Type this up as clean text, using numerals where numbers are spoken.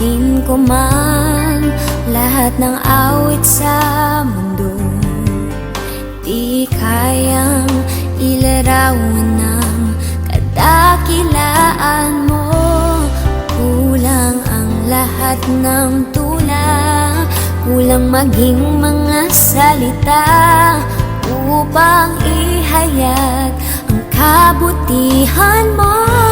Sabihin ko man lahat ng awit sa mundo, di kayang ilarawan ng kadakilaan mo. Kulang ang lahat ng tula, kulang maging mga salita upang ihayag ang kabutihan mo.